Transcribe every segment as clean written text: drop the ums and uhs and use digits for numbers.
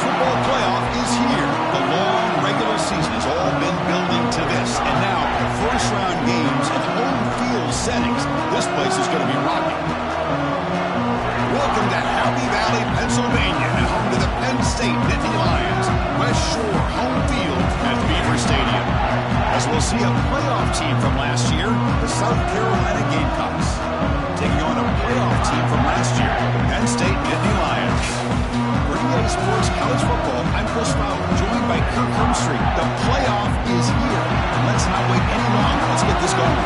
football playoff is here. The long regular season has all been building to this. And now, first-round games in home field settings. This place is going to be rocking. Welcome to Happy Valley, Pennsylvania, and home to the Penn State Nittany Lions. West Shore home field at Beaver Stadium. As we'll see a playoff team from last year, the South Carolina Gamecocks, taking on a playoff team from last year, the Penn State Nittany Lions. For EA Sports College Football, I'm Chris Fowler, joined by Kirk Herbstreit. The playoff is here. And let's not wait any longer. Let's get this going.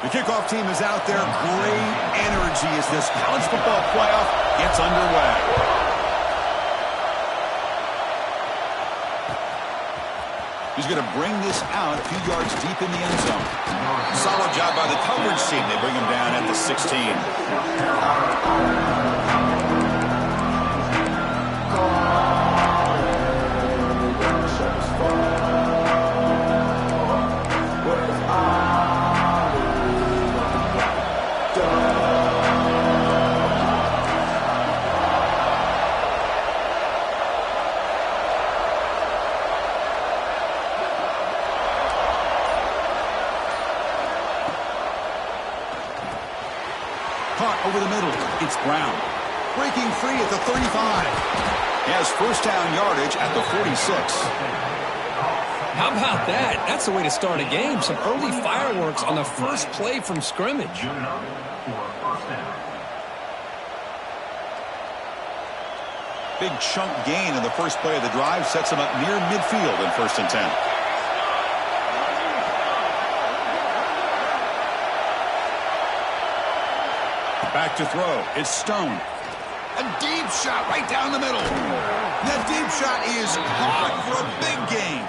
The kickoff team is out there. Great energy as this college football playoff gets underway. He's going to bring this out a few yards deep in the end zone. Solid job by the coverage team. They bring him down at the 16. Caught over the middle. It's Brown. Breaking free at the 35. He has first down yardage at the 46. How about that? That's the way to start a game. Some early fireworks on the first play from scrimmage. Big chunk gain in the first play of the drive sets him up near midfield in 1st and 10. Back to throw. It's Stone. A deep shot right down the middle. That deep shot is caught for a big gain.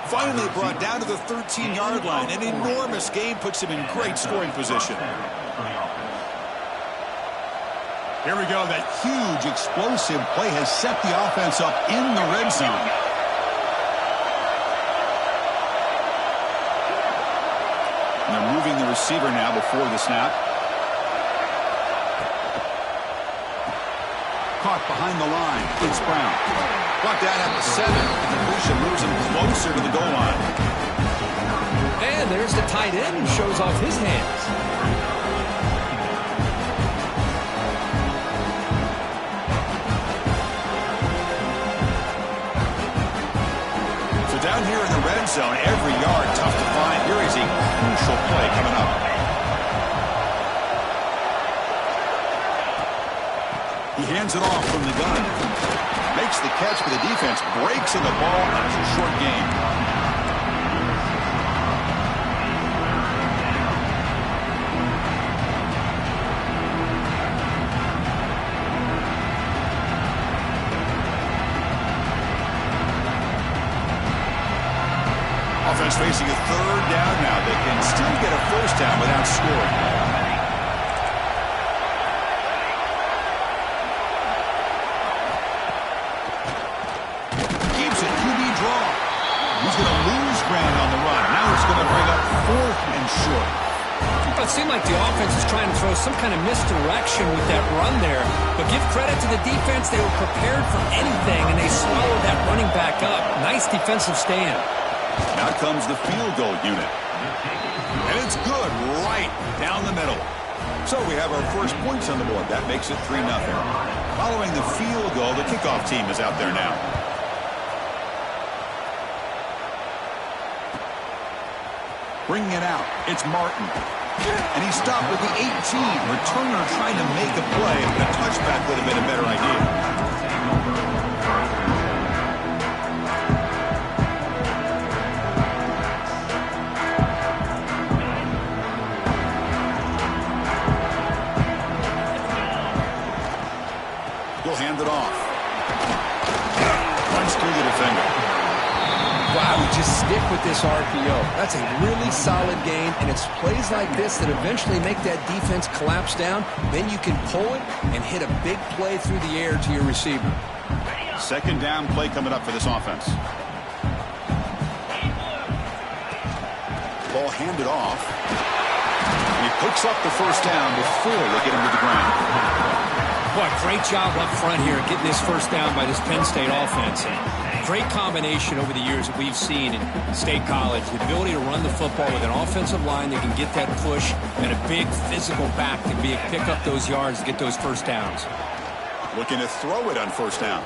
Finally brought down to the 13-yard line. An enormous gain puts him in great scoring position. Here we go. That huge explosive play has set the offense up in the red zone. And they're moving the receiver now before the snap. Caught behind the line. It's Brown. Brought down at the 7. Lucia moves him closer to the goal line. And there's the tight end who shows off his hands. So down here in the red zone, every yard tough to find. Here is a crucial play coming up. He hands it off from the gun. Makes the catch, but the defense breaks in the ball, and it's a short gain. Offense facing a 3rd down now. They can still get a 1st down without scoring. It seemed like the offense is trying to throw some kind of misdirection with that run there. But give credit to the defense. They were prepared for anything, and they swallowed that running back up. Nice defensive stand. Now comes the field goal unit. And it's good right down the middle. So we have our first points on the board. That makes it 3-0. Following the field goal, the kickoff team is out there now. Bringing it out, it's Martin. And he stopped with the 18. Returner trying to make a play, but a touchback would have been a better idea. He'll hand it off. Punch through the defender. Wow, he just stiff with this RPO. That's a really solid game, and it's plays like this that eventually make that defense collapse down. Then you can pull it and hit a big play through the air to your receiver. Second down play coming up for this offense. Ball handed off. And he picks up the first down before they get him to the ground. Boy, great job up front here getting this first down by this Penn State offense. Great combination over the years that we've seen in State College. The ability to run the football with an offensive line that can get that push and a big physical back to pick up those yards to get those first downs. Looking to throw it on first down.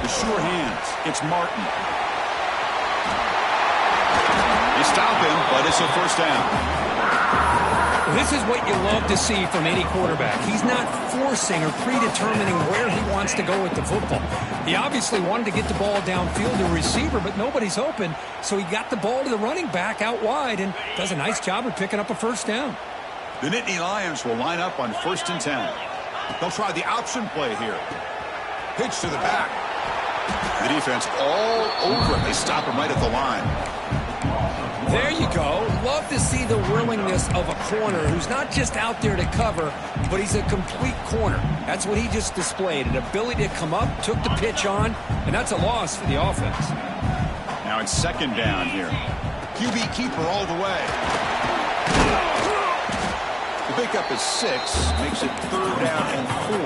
The sure hands. It's Martin. They stop him, but it's a first down. This is what you love to see from any quarterback. He's not forcing or predetermining where he wants to go with the football. He obviously wanted to get the ball downfield to a receiver, but nobody's open, so he got the ball to the running back out wide and does a nice job of picking up a first down. The Nittany Lions will line up on 1st and 10. They'll try the option play here. Pitch to the back. The defense all over him. They stop him right at the line. There you go. Love to see the willingness of a corner who's not just out there to cover, but he's a complete corner. That's what he just displayed, an ability to come up, took the pitch on, and that's a loss for the offense. Now it's second down here. QB keeper all the way. The pickup is 6, makes it 3rd down and 4.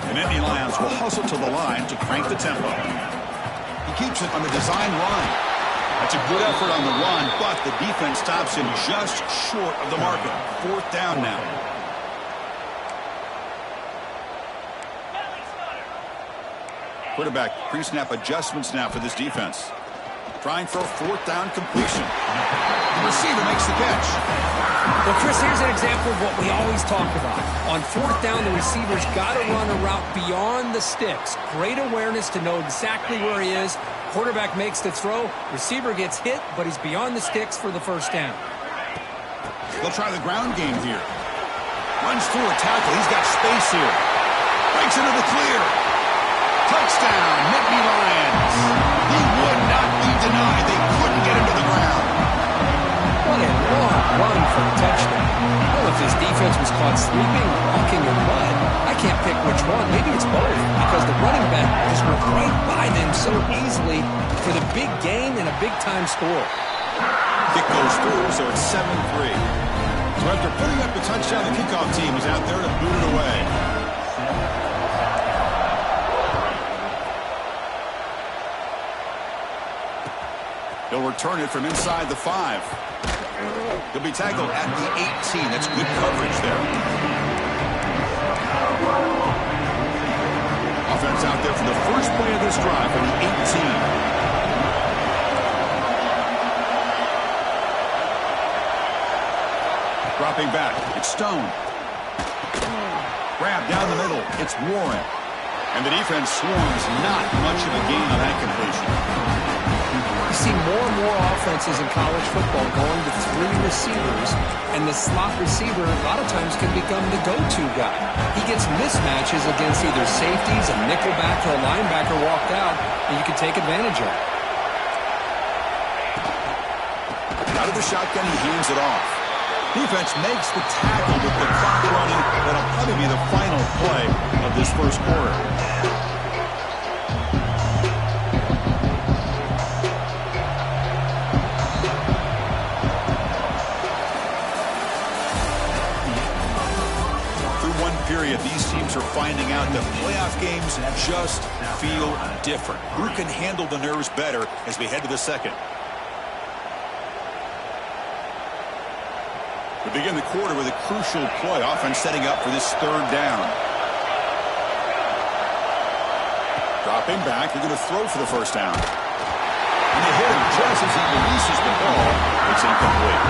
And Nittany Lions will hustle to the line to crank the tempo. He keeps it on the design line. That's a good effort on the run, but the defense stops him just short of the marker. 4th down now. Quarterback pre-snap adjustments now for this defense. Trying for a 4th down completion. The receiver makes the catch. Well, Chris, here's an example of what we always talk about. On 4th down, the receiver's got to run a route beyond the sticks. Great awareness to know exactly where he is. Quarterback makes the throw. Receiver gets hit, but he's beyond the sticks for the first down. They'll try the ground game here. Runs through a tackle. He's got space here. Breaks into the clear. Touchdown, Nittany Lions. He would not be denied. They couldn't get him to the ground. What a long run for a touchdown. Well, if his defense was caught sleeping, walking, or mud, I can't pick which one. Maybe it's both, because the running back just went right by them so easily for the big gain and a big-time score. Kick goes through, so it's 7-3. So after putting up the touchdown, the kickoff team is out there to boot it away. He'll return it from inside the 5. He'll be tackled at the 18. That's good coverage there. Offense out there for the first play of this drive for the 18. Dropping back. It's Stone. Grab down the middle. It's Warren. And the defense swarms not much of a gain on that completion. You see more and more offenses in college football going to 3 receivers, and the slot receiver a lot of times can become the go-to guy. He gets mismatches against either safeties, a nickelback, or a linebacker walked out, and you can take advantage of it. Out of the shotgun, he hands it off. Defense makes the tackle with the clock running. That'll probably be the final play of this first quarter. Period. These teams are finding out that playoff games just feel different. Who can handle the nerves better as we head to the second? We begin the quarter with a crucial play. Offense setting up for this 3rd down. Dropping back. They're going to throw for the first down. And they hit him just as he releases the ball. It's incomplete.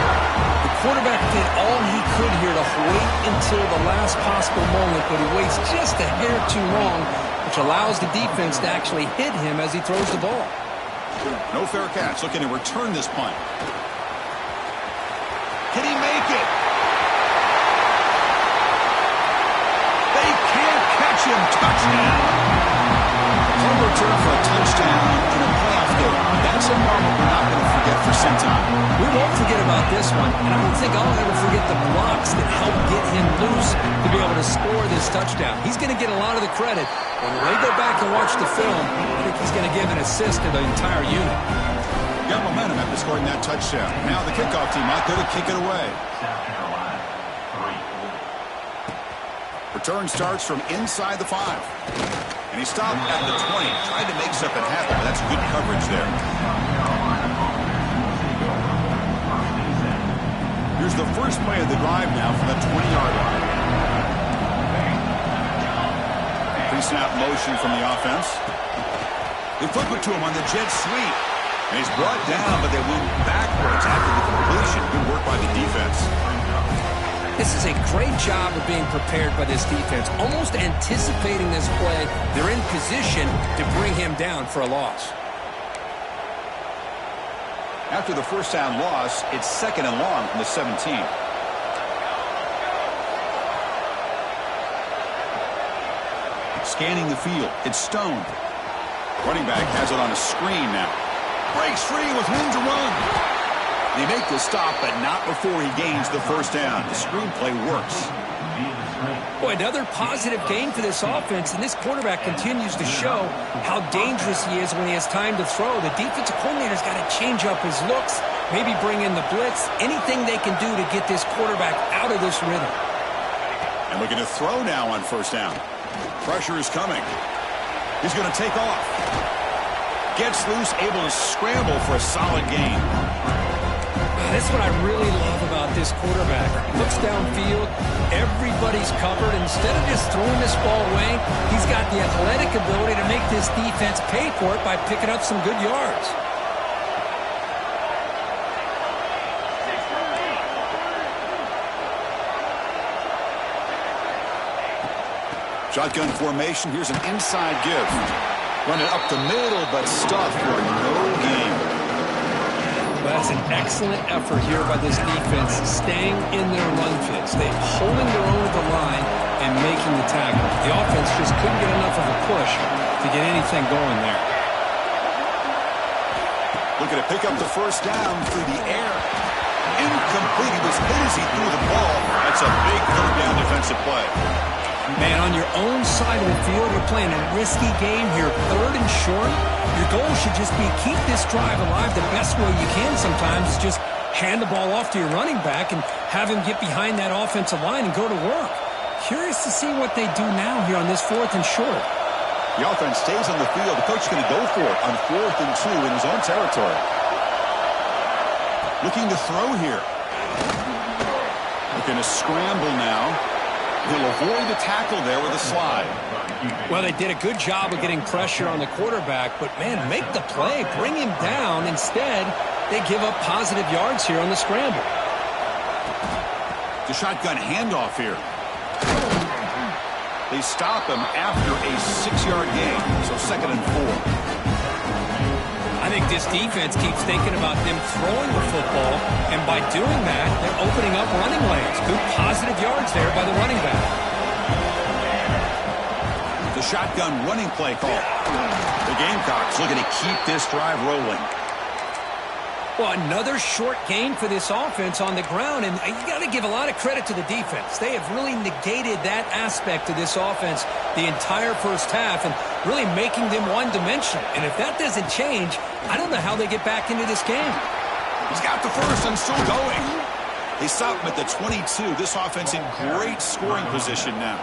The quarterback did all he could here to wait until the last possible moment, but he waits just a hair too long, which allows the defense to actually hit him as he throws the ball. No fair catch. Looking to return this punt. Can he make it? They can't catch him. Touchdown. Punt return for a touchdown in a playoff game. That's It's a moment we're not going to forget for some time. We won't forget about this one, and I don't think I'll ever forget the blocks that helped get him loose to be able to score this touchdown. He's going to get a lot of the credit. When they go back and watch the film, I think he's going to give an assist to the entire unit. Got momentum after scoring that touchdown. Now the kickoff team out there to kick it away. Return starts from inside the 5. And he stopped at the 20. Tried to make something happen, but that's good coverage there. Here's the first play of the drive now from the 20-yard line. Pre-snap motion from the offense. They flip it to him on the jet sweep. And he's brought down, but they went backwards after the completion. Good work by the defense. This is a great job of being prepared by this defense, almost anticipating this play. They're in position to bring him down for a loss. After the first down loss, it's 2nd and long from the 17. Scanning the field, it's Stone. Running back has it on a screen now. Breaks free with room to run. They make the stop, but not before he gains the first down. The screenplay works. Boy, another positive game for this offense, and this quarterback continues to show how dangerous he is when he has time to throw. The defensive coordinator's got to change up his looks, maybe bring in the blitz, anything they can do to get this quarterback out of this rhythm. And looking to throw now on first down. Pressure is coming. He's going to take off. Gets loose, able to scramble for a solid gain. That's what I really love about this quarterback. Looks downfield, everybody's covered. Instead of just throwing this ball away, he's got the athletic ability to make this defense pay for it by picking up some good yards. Shotgun formation, here's an inside give. Running up the middle, but stuffed for no gain. Well, that's an excellent effort here by this defense, staying in their run fits. They're holding their own at the line and making the tackle. The offense just couldn't get enough of a push to get anything going there. Looking to pick up the first down through the air. Incomplete. He was hit as he threw the ball. That's a big third down defensive play. Man, on your own side of the field, you're playing a risky game here, 3rd and short. Your goal should just be keep this drive alive the best way you can sometimes. Is just hand the ball off to your running back and have him get behind that offensive line and go to work. Curious to see what they do now here on this 4th and short. The offense stays on the field. The coach is going to go for it on 4th and 2 in his own territory. Looking to throw here. Looking to scramble now. He'll avoid the tackle there with a slide. Well, they did a good job of getting pressure on the quarterback, but, man, make the play. Bring him down. Instead, they give up positive yards here on the scramble. The shotgun handoff here. They stop him after a 6-yard gain, so 2nd and 4. I think this defense keeps thinking about them throwing the football, and by doing that, they're opening up running lanes. Good positive yards there by the running back. The shotgun running play call. The Gamecocks looking to keep this drive rolling. Well, another short gain for this offense on the ground, and you got to give a lot of credit to the defense. They have really negated that aspect of this offense the entire first half and really making them one-dimensional. And if that doesn't change, I don't know how they get back into this game. He's got the first and still going. They stop him at the 22. This offense in great scoring position now.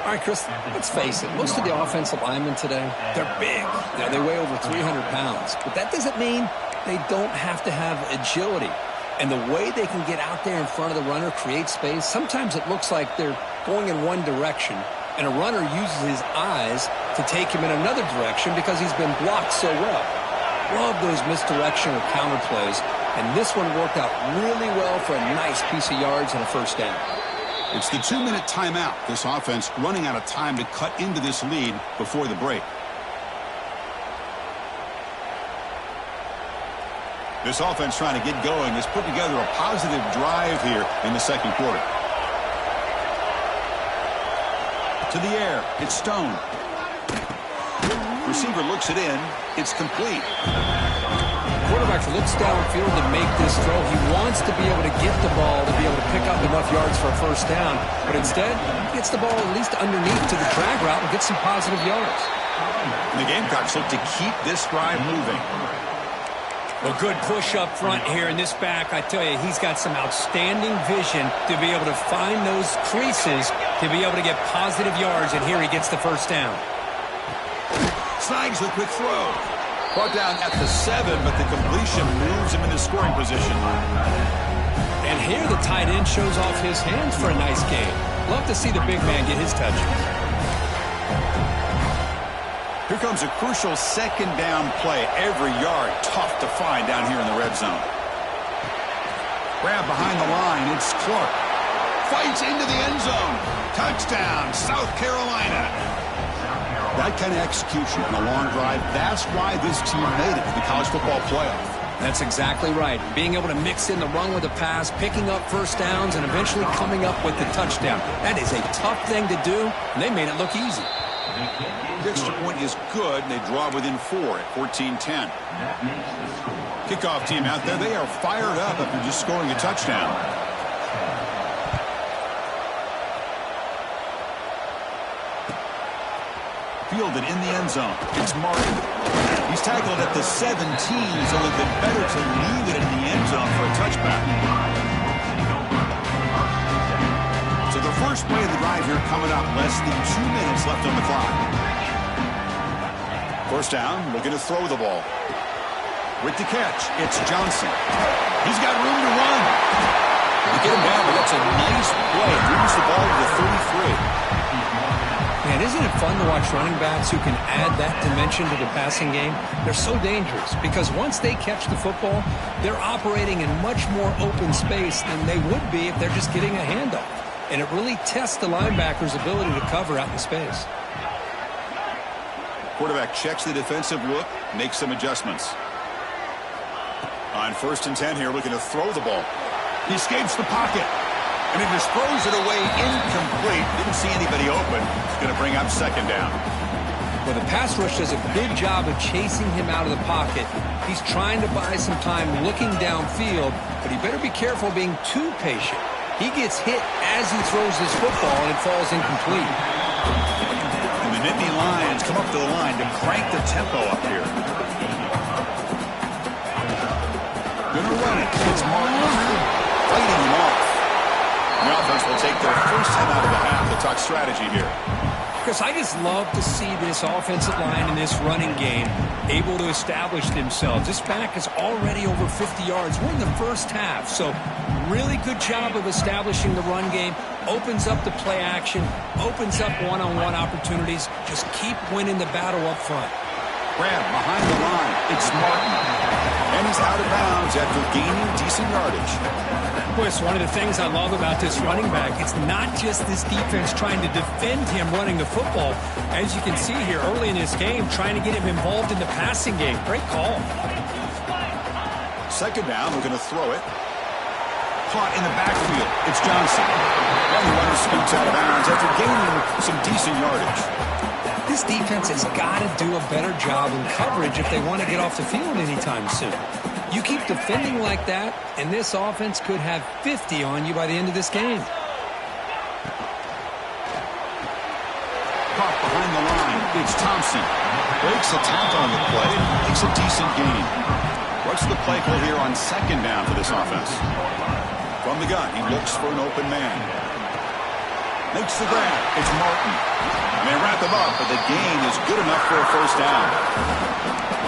All right, Chris, let's face it. Most of the offensive linemen today, they're big. They weigh over 300 pounds. But that doesn't mean they don't have to have agility. And the way they can get out there in front of the runner, create space, sometimes it looks like they're going in one direction, and a runner uses his eyes to take him in another direction because he's been blocked so well. Love those misdirection or counter plays, and this one worked out really well for a nice piece of yards and a first down. It's the 2-minute timeout. This offense running out of time to cut into this lead before the break. This offense trying to get going has put together a positive drive here in the second quarter. To the air, it's Stone. Receiver looks it in. It's complete. Quarterback looks downfield to make this throw. He wants to be able to get the ball to be able to pick up enough yards for a first down. But instead, he gets the ball at least underneath to the drag route and gets some positive yards. The Gamecocks look to keep this drive moving. Well, good push up front here in this back. I tell you, he's got some outstanding vision to be able to find those creases to be able to get positive yards, and here he gets the first down. Snags the quick throw. Brought down at the 7, but the completion moves him into scoring position. And here the tight end shows off his hands for a nice game. Love to see the big man get his touches. Here comes a crucial second down play. Every yard tough to find down here in the red zone. Grab behind the line. It's Clark. Fights into the end zone. Touchdown, South Carolina. That kind of execution in a long drive, that's why this team made it to the college football playoff. That's exactly right. Being able to mix in the run with the pass, picking up first downs, and eventually coming up with the touchdown. That is a tough thing to do, and they made it look easy. The extra point is good, and they draw within 4 at 14-10. Kickoff team out there, they are fired up after just scoring a touchdown. Fielded in the end zone. It's Martin. He's tackled at the 17, so it would have been better to leave it in the end zone for a touchback. So the first play of the drive here coming up. Less than 2 minutes left on the clock. First down, looking to throw the ball. With the catch, it's Johnson. He's got room to run. To get him down, but that's a nice play. Moves the ball to the 33. Man, isn't it fun to watch running backs who can add that dimension to the passing game? They're so dangerous because once they catch the football, they're operating in much more open space than they would be if they're just getting a handoff. And it really tests the linebacker's ability to cover out in space. Quarterback checks the defensive look, makes some adjustments. On 1st and 10 here, looking to throw the ball. He escapes the pocket. And he just throws it away incomplete. Didn't see anybody open. It's going to bring up second down. Well, the pass rush does a good job of chasing him out of the pocket. He's trying to buy some time looking downfield, but he better be careful being too patient. He gets hit as he throws his football, and it falls incomplete. And the Nittany Lions come up to the line to crank the tempo up here. Gonna run it. It's Martin fighting him off. The offense will take their first time out of the half to talk strategy here. Chris, I just love to see this offensive line in this running game able to establish themselves. This back is already over 50 yards. We're in the first half, so really good job of establishing the run game. Opens up the play action, opens up one-on-one opportunities. Just keep winning the battle up front. Grab behind the line. It's Martin. And he's out of bounds after gaining decent yardage. Boy, it's one of the things I love about this running back. It's not just this defense trying to defend him running the football. As you can see here early in this game, trying to get him involved in the passing game. Great call. Second down, we're going to throw it. Caught in the backfield. It's Johnson. And the runner scoots out of bounds after gaining some decent yardage. This defense has got to do a better job in coverage if they want to get off the field anytime soon. You keep defending like that, and this offense could have 50 on you by the end of this game. Caught behind the line. It's Thompson. Breaks a tackle on the play. Makes a decent gain. What's the play call here on second down for this offense? From the gun, he looks for an open man. Makes the grab. It's Martin. And they wrap him up, but the gain is good enough for a first down.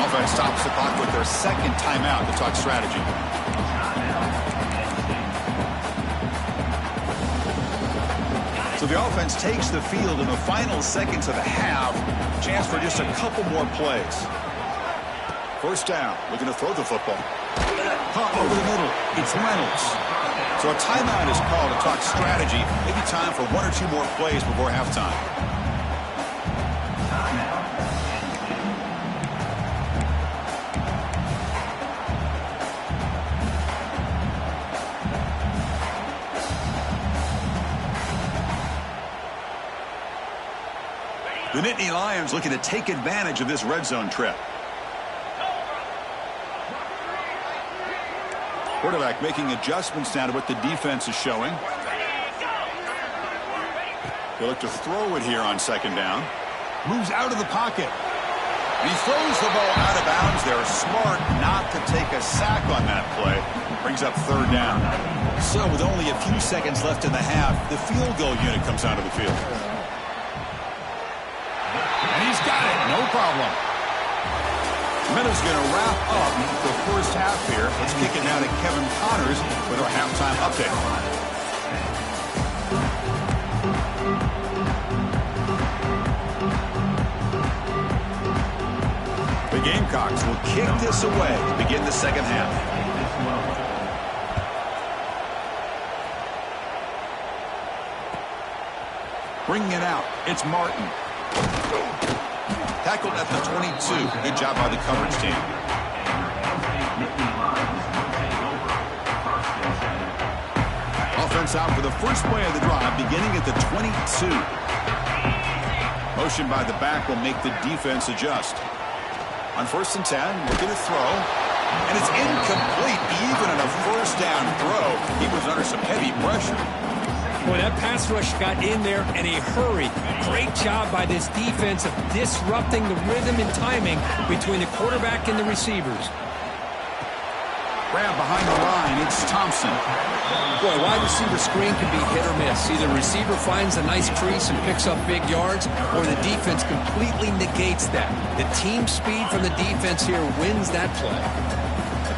Offense stops the clock with their second timeout to talk strategy. So the offense takes the field in the final seconds of the half. Chance for just a couple more plays. First down, looking to throw the football. Pop over the middle. It's Reynolds. So a timeout is called to talk strategy. Maybe time for 1 or 2 more plays before halftime. The The Nittany Lions looking to take advantage of this red zone trip. Quarterback making adjustments now to what the defense is showing. They look to throw it here on second down. Moves out of the pocket. And he throws the ball out of bounds. They're smart not to take a sack on that play. Brings up third down. So with only a few seconds left in the half, the field goal unit comes out of the field. And he's got it. No problem. Minutes going to wrap up the first half here. Let's kick it now to Kevin Connors with our halftime update. The Gamecocks will kick this away to begin the second half. Bringing it out, it's Martin. Tackled at the 22. Good job by the coverage team. Offense out for the first play of the drive, beginning at the 22. Motion by the back will make the defense adjust. On 1st and 10, looking to throw. And it's incomplete. Even on a first down throw, he was under some heavy pressure. Boy, that pass rush got in there in a hurry. Great job by this defense of disrupting the rhythm and timing between the quarterback and the receivers. Grab behind the line, it's Thompson. Boy, wide receiver screen can be hit or miss. Either the receiver finds a nice crease and picks up big yards, or the defense completely negates that. The team speed from the defense here wins that play.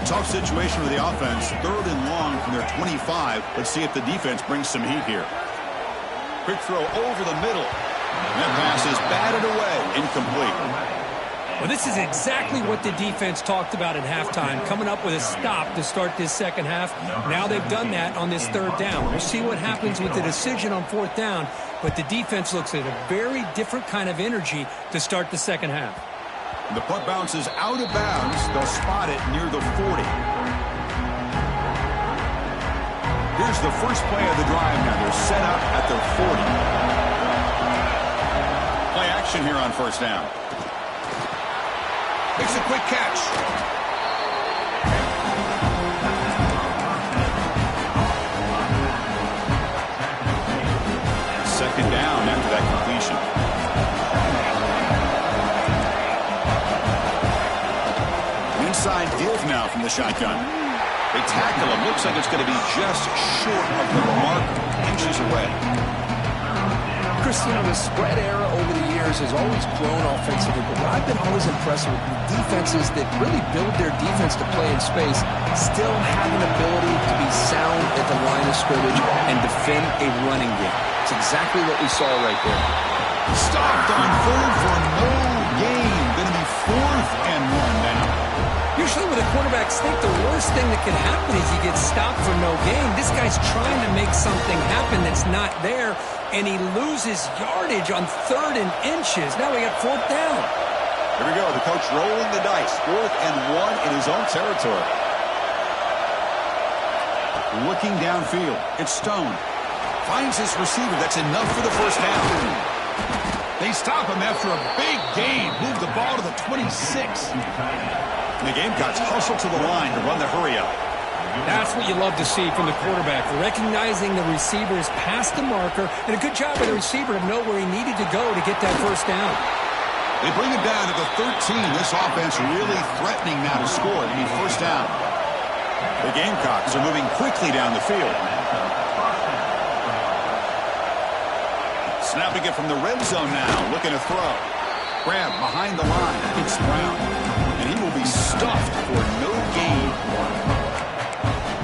Tough situation with the offense. 3rd and long from their 25. Let's see if the defense brings some heat here. Quick throw over the middle. And that pass is batted away. Incomplete. Well, this is exactly what the defense talked about at halftime, coming up with a stop to start this second half. Now they've done that on this 3rd down. We'll see what happens with the decision on 4th down, but the defense looks at a very different kind of energy to start the second half. The punt bounces out of bounds. They'll spot it near the 40. Here's the first play of the drive now. They're set up at their 40. Play action here on 1st down. Makes a quick catch. Second down after that completion. Inside give now from the shotgun. They tackle him. Looks like it's going to be just short of the mark, inches away. Chris, the spread era over the years has always grown offensively, but what I've been always impressed with defenses that really build their defense to play in space still have an ability to be sound at the line of scrimmage and defend a running game. It's exactly what we saw right there. Stopped on 3rd for no gain. Going to be 4th and 1 now. Usually with a quarterback sneak, the worst thing that can happen is he gets stopped for no gain. This guy's trying to make something happen that's not there, and he loses yardage on 3rd and inches. Now we got 4th down. Here we go. The coach rolling the dice. 4th and 1 in his own territory. Looking downfield. It's Stone. Finds his receiver. That's enough for the first down. They stop him after a big gain. Move the ball to the 26. And the Gamecocks hustle to the line to run the hurry-up. That's what you love to see from the quarterback, recognizing the receivers past the marker, and a good job by the receiver to know where he needed to go to get that first down. They bring it down to the 13. This offense really threatening now to score. They need first down. The Gamecocks are moving quickly down the field. Snapping it from the red zone now, looking to throw. Grab behind the line. It's Brown. And he will be stuffed for no gain.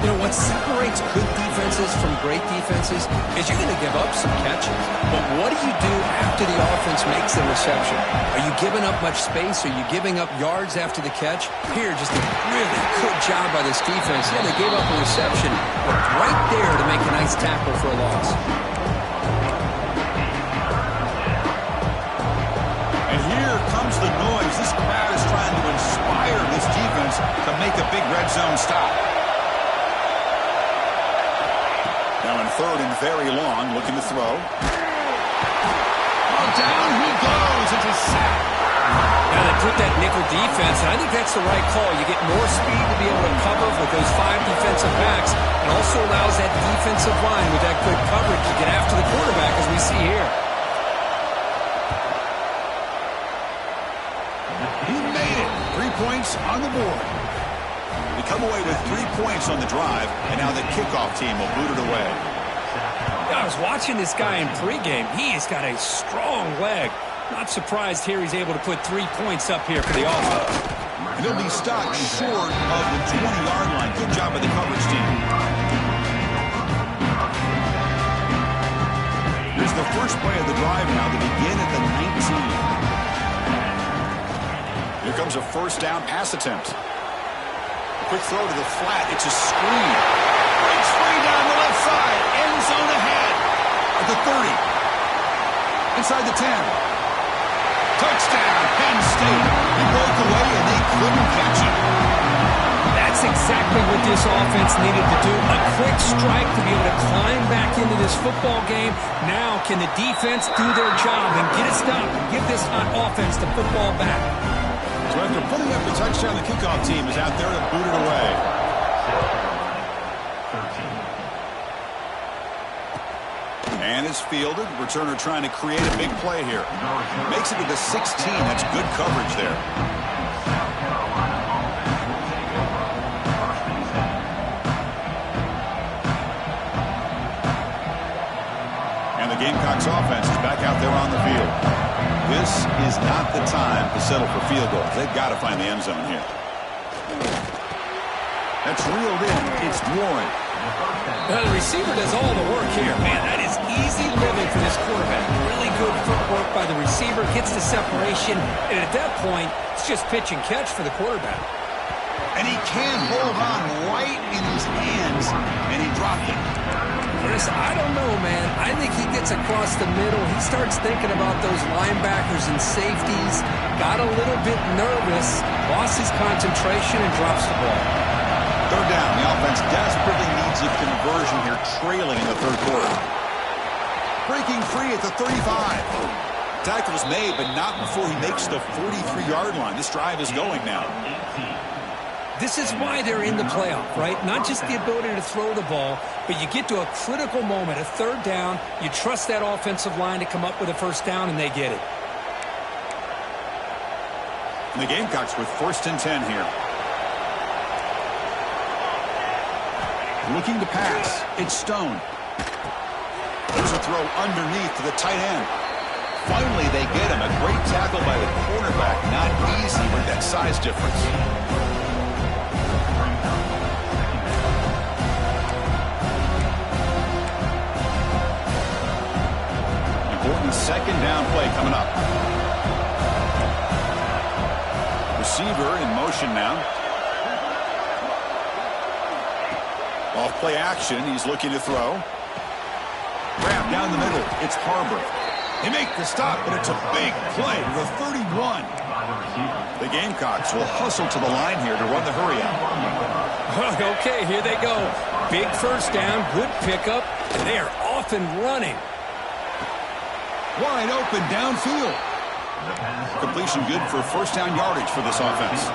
You know, what separates good defenses from great defenses is you're going to give up some catches. But what do you do after the offense makes the reception? Are you giving up much space? Are you giving up yards after the catch? Here, just a really good job by this defense. Yeah, they gave up a reception, but right there to make a nice tackle for a loss. And here comes the noise. This crowd is trying to inspire this defense to make a big red zone stop. Now in 3rd and very long, looking to throw. down he goes. It's a sack. Now they put that nickel defense, and I think that's the right call. You get more speed to be able to cover with those 5 defensive backs. It also allows that defensive line with that good coverage to get after the quarterback, as we see here. He made it. 3 points on the board. We come away with 3 points on the drive, and now the kickoff team will boot it away. I was watching this guy in pregame. He's got a strong leg. Not surprised here he's able to put 3 points up here for the offense. And he'll be stopped short of the 20-yard line. Good job by the coverage team. Here's the first play of the drive now to begin at the 19. Here comes a first down pass attempt. A quick throw to the flat. It's a screen. Breaks free down the left side. End zone ahead. At the 30. Inside the 10. Touchdown, Penn State. He broke away, and they couldn't catch him. That's exactly what this offense needed to do. A quick strike to be able to climb back into this football game. Now, can the defense do their job and get a stop and give this hot offense the football back? So after putting up the touchdown, the kickoff team is out there to boot it away. And is fielded. Returner trying to create a big play here. Makes it to the 16. That's good coverage there. And the Gamecocks offense is back out there on the field. This is not the time to settle for field goals. They've got to find the end zone here. That's reeled in. It's Warren. Well, the receiver does all the work here, man. That is easy living for this quarterback. Really good footwork by the receiver, gets the separation, and at that point, it's just pitch and catch for the quarterback. And he can hold on right in his hands, and he dropped it. Chris, I don't know, man. I think he gets across the middle. He starts thinking about those linebackers and safeties, got a little bit nervous, lost his concentration, and drops the ball. Third down. The offense desperately needs a conversion here, trailing in the third quarter. Breaking free at the 35. Tackle is made, but not before he makes the 43-yard line. This drive is going now. This is why they're in the playoff, right? Not just the ability to throw the ball, but you get to a critical moment, a third down. You trust that offensive line to come up with a first down, and they get it. And the Gamecocks with first and 10 here. Looking to pass. It's Stone. There's a throw underneath to the tight end. Finally, they get him. A great tackle by the cornerback. Not easy with that size difference. Important second down play coming up. Receiver in motion now. Off play action, he's looking to throw. Grab down the middle, it's Harbor. They make the stop, but it's a big play to the 31. The Gamecocks will hustle to the line here to run the hurry out. Okay, here they go. Big first down, good pickup, and they are off and running. Wide open downfield. Completion good for first down yardage for this offense.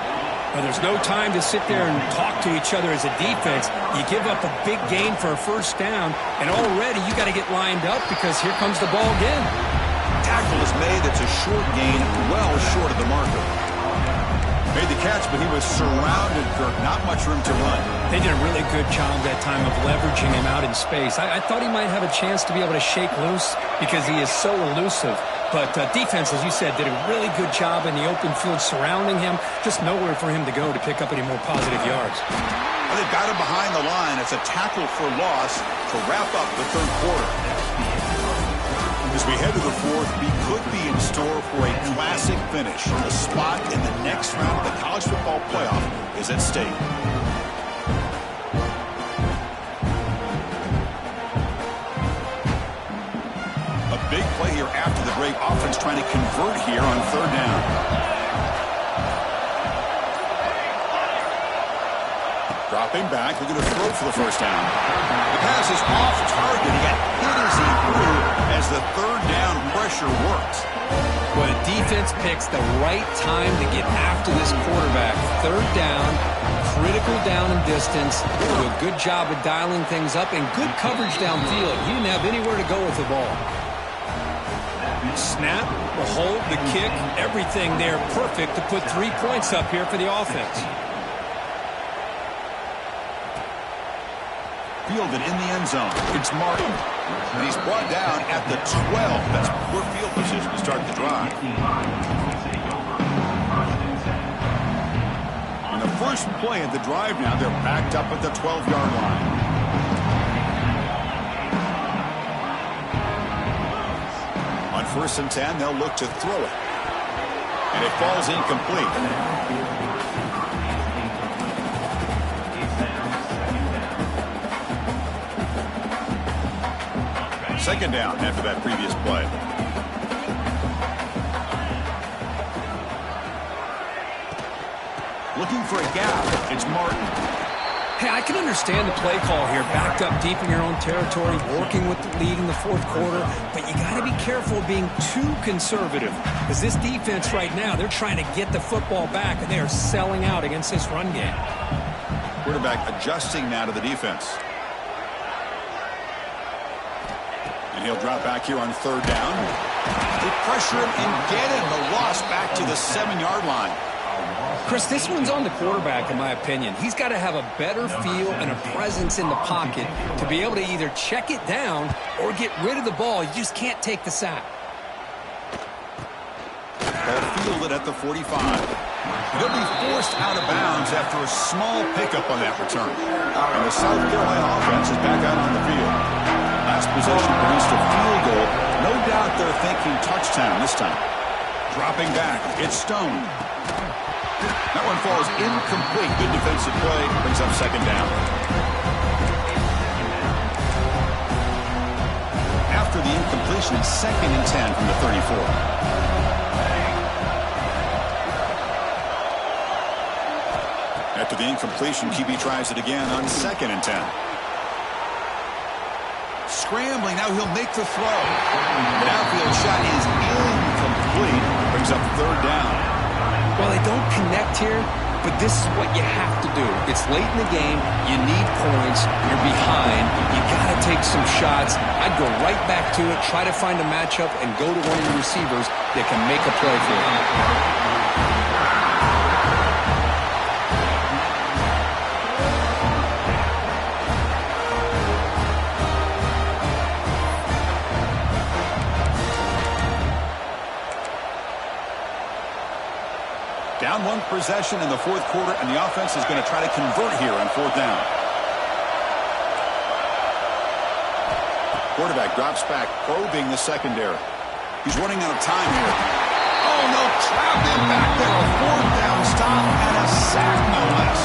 Well, there's no time to sit there and talk to each other as a defense. You give up a big gain for a first down, and already you got to get lined up because here comes the ball again. Tackle is made. It's a short gain, well short of the marker. Made the catch, but he was surrounded, Kirk. Not much room to run. They did a really good job that time of leveraging him out in space. I thought he might have a chance to be able to shake loose because he is so elusive. But defense, as you said, did a really good job in the open field surrounding him. Just nowhere for him to go to pick up any more positive yards. Well, they've got him behind the line. It's a tackle for loss to wrap up the third quarter. As we head to the fourth, we could be in store for a classic finish. A spot in the next round of the college football playoff is at stake. Big play here after the break. Offense trying to convert here on third down. Dropping back, looking to throw for the first down. The pass is off target. He got hit as he threw, as the third down pressure works. Well, the defense picks the right time to get after this quarterback. Third down, critical down and distance. Do a good job of dialing things up and good coverage downfield. He didn't have anywhere to go with the ball. Snap, the hold, the kick, everything there perfect to put 3 points up here for the offense. Fielded in the end zone. It's Martin. And he's brought down at the 12. That's poor field position to start the drive. On the first play of the drive now, they're backed up at the 12-yard line. On 1st and 10, they'll look to throw it. And it falls incomplete. Second down after that previous play. Looking for a gap. It's Martin. Hey, I can understand the play call here. Backed up deep in your own territory, working with the lead in the 4th quarter. But you got to be careful of being too conservative. Because this defense right now, they're trying to get the football back, and they are selling out against this run game. Quarterback adjusting now to the defense. And he'll drop back here on 3rd down. They pressure him and get him. The loss back to the 7-yard line. Chris, this one's on the quarterback, in my opinion. He's got to have a better feel and a presence in the pocket to be able to either check it down or get rid of the ball. You just can't take the sack. Ball fielded at the 45. He'll be forced out of bounds after a small pickup on that return. And the South Carolina offense is back out on the field. Last possession produced a field goal. No doubt they're thinking touchdown this time. Dropping back, it's Stone. That one falls incomplete. Good defensive play. Brings up 2nd down. After the incompletion, it's 2nd and 10 from the 34. After the incompletion, QB tries it again on 2nd and 10. Scrambling, now he'll make the throw. The outfield shot is incomplete. Brings up 3rd down. Well, they don't connect here, but this is what you have to do. It's late in the game. You need points. You're behind. You got to take some shots. I'd go right back to it, try to find a matchup, and go to one of the receivers that can make a play for you. Down 1 possession in the 4th quarter, and the offense is going to try to convert here on 4th down. Quarterback drops back, probing the secondary. He's running out of time here. Oh, no, trapped in back there. A 4th down stop and a sack, no less.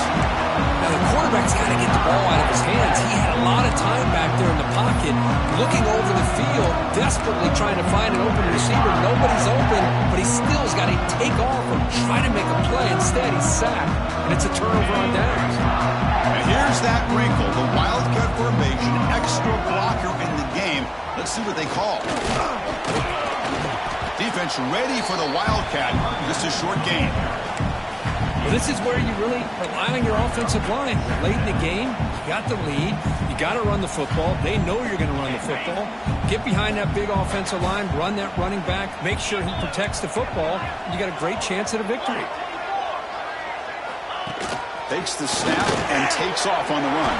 Now, the quarterback's got to get the ball out of his hands. He had a lot of time back there in the pocket, looking over the field, desperately trying to find an open receiver. Nobody's open, but he still's got to take off or try to make a play. Instead, he's sacked, and it's a turnover on downs. And here's that wrinkle, the Wildcat formation, extra blocker in the game. Let's see what they call. Defense ready for the Wildcat. Just a short game. Well, this is where you really rely on your offensive line. Late in the game, you got the lead. You got to run the football. They know you're going to run the football. Get behind that big offensive line, run that running back, make sure he protects the football. You got a great chance at a victory. Takes the snap and takes off on the run.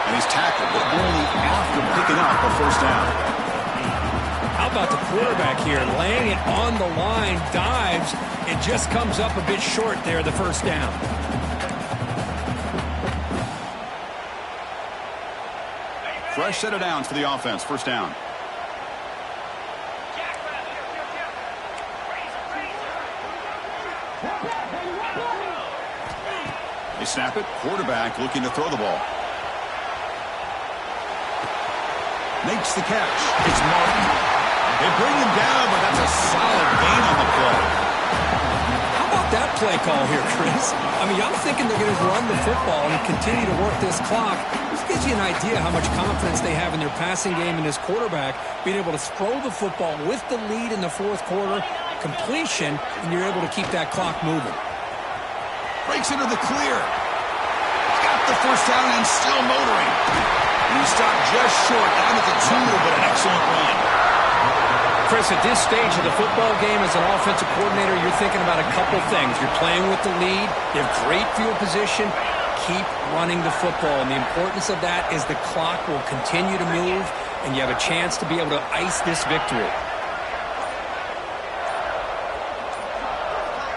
And he's tackled, but only after picking up a 1st down. How about the quarterback here, laying it on the line, dives. It just comes up a bit short there, the 1st down. Fresh set of downs for the offense, 1st down. They snap it, quarterback looking to throw the ball. Makes the catch. It's Martin. They bring him down, but that's a solid gain on the play. How about that play call here, Chris. I mean, I'm thinking they're going to run the football and continue to work this clock. This gives you an idea how much confidence they have in their passing game and this quarterback being able to throw the football with the lead in the fourth quarter, completion, and you're able to keep that clock moving. Breaks into the clear. Got the first down and still motoring. And he stopped just short, down at the 2, but an excellent run. Chris, at this stage of the football game as an offensive coordinator, you're thinking about a couple things. You're playing with the lead. You have great field position. Keep running the football. And the importance of that is the clock will continue to move, and you have a chance to be able to ice this victory.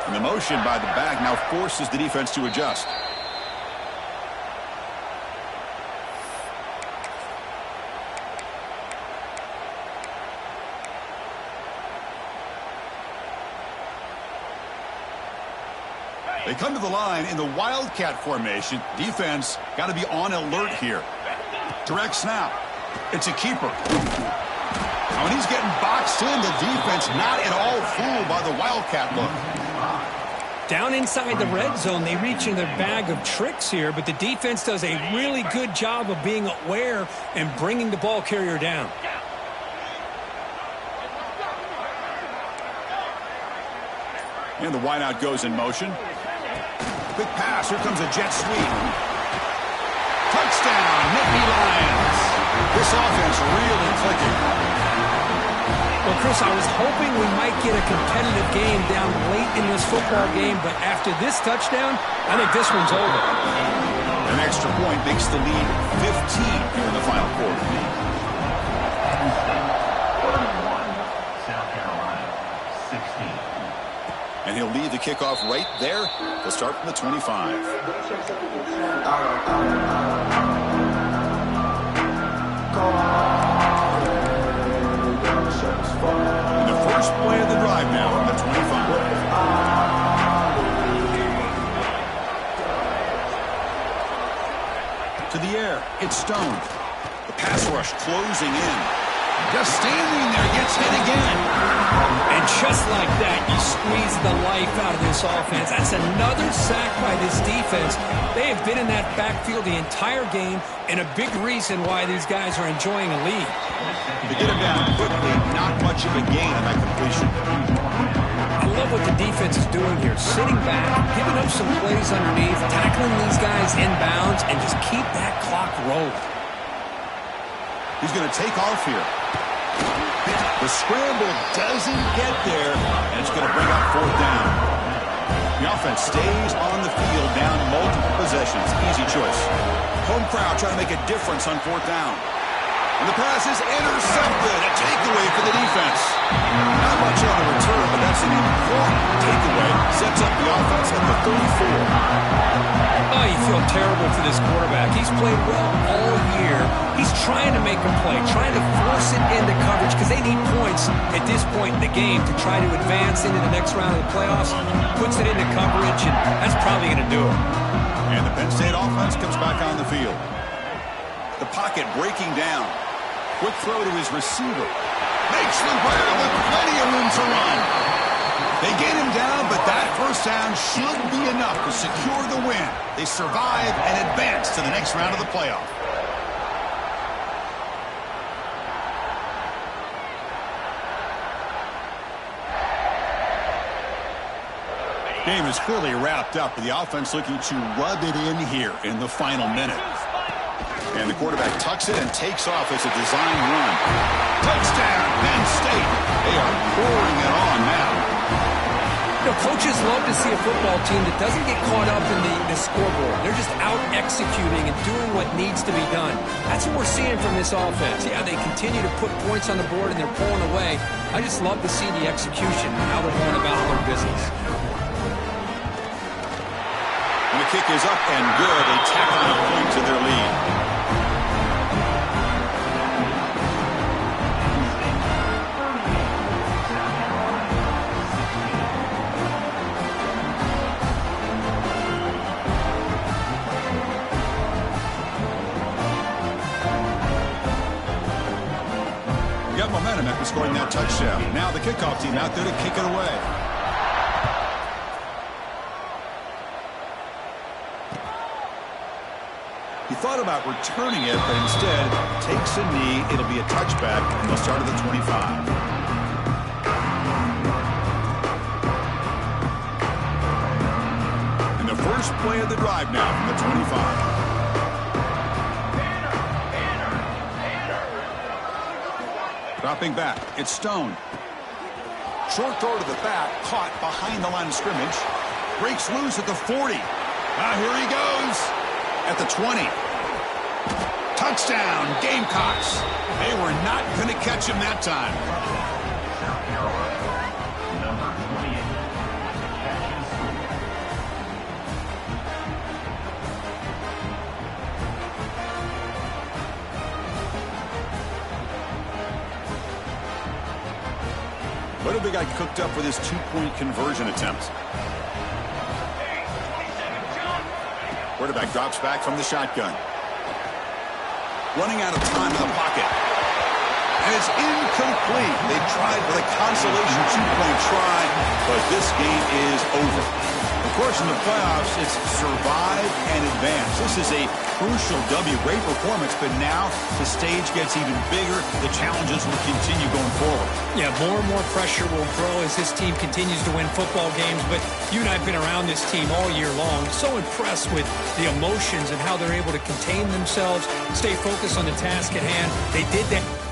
And the motion by the back now forces the defense to adjust. They come to the line in the Wildcat formation. Defense got to be on alert here. Direct snap. It's a keeper. Now, when he's getting boxed in, the defense not at all fooled by the Wildcat look. Down inside the red zone, they reach in their bag of tricks here, but the defense does a really good job of being aware and bringing the ball carrier down. And the wideout goes in motion. Quick pass. Here comes a jet sweep. Touchdown, Nittany Lions. This offense really clicking. Well, Chris, I was hoping we might get a competitive game down late in this football game, but after this touchdown, I think this one's over. An extra point makes the lead 15 here in the final quarter. And he'll lead the kickoff right there. They'll start from the 25. And the first play of the drive now from the 25. To the air, it's Stone. The pass rush closing in. Just standing there, gets hit again. And just like that, you squeeze the life out of this offense. That's another sack by this defense. They have been in that backfield the entire game, and a big reason why these guys are enjoying a lead. They get him down quickly, not much of a gain on that completion. I love what the defense is doing here. Sitting back, giving up some plays underneath, tackling these guys inbounds, and just keep that clock rolling. He's going to take off here. The scramble doesn't get there, and it's going to bring up fourth down. The offense stays on the field down multiple possessions. Easy choice. Home crowd trying to make a difference on fourth down. And the pass is intercepted. A takeaway for the defense. Not much on the return, but that's an important takeaway. Sets up the offense at the 34. Oh, you feel terrible for this quarterback. He's played well all year. He's trying to make a play, trying to force it into coverage because they need points at this point in the game to try to advance into the next round of the playoffs. Puts it into coverage, and that's probably going to do it. And the Penn State offense comes back on the field. The pocket breaking down. Quick throw to his receiver. Makes the play with plenty of room to run. They get him down, but that first down should be enough to secure the win. They survive and advance to the next round of the playoff. Game is clearly wrapped up, with the offense looking to rub it in here in the final minute. And the quarterback tucks it and takes off as a design run. Touchdown, Penn State. They are pouring it on now. You know, coaches love to see a football team that doesn't get caught up in the scoreboard. They're just out executing and doing what needs to be done. That's what we're seeing from this offense. Yeah, they continue to put points on the board and they're pulling away. I just love to see the execution and how they're going about their business. And the kick is up and good. They tack on a point to their lead. Got momentum after scoring that touchdown. Now the kickoff team out there to kick it away. thought about returning it, but instead takes a knee. It'll be a touchback, and they'll start at the 25. And the first play of the drive now from the 25. Dropping back, it's Stone. Short throw to the back, caught behind the line of scrimmage. Breaks loose at the 40. Here he goes at the 20. Touchdown, Gamecocks. They were not going to catch him that time. What have they got cooked up for this two-point conversion attempt? Quarterback drops back from the shotgun. Running out of time in the pocket. And it's incomplete. They tried for the consolation two-point try, but this game is over. Of course, in the playoffs, it's survive and advance. This is a crucial W. Great performance, but now the stage gets even bigger. The challenges will continue going forward. Yeah, more and more pressure will grow as this team continues to win football games. But you and I have been around this team all year long. So impressed with the emotions and how they're able to contain themselves, stay focused on the task at hand. They did that.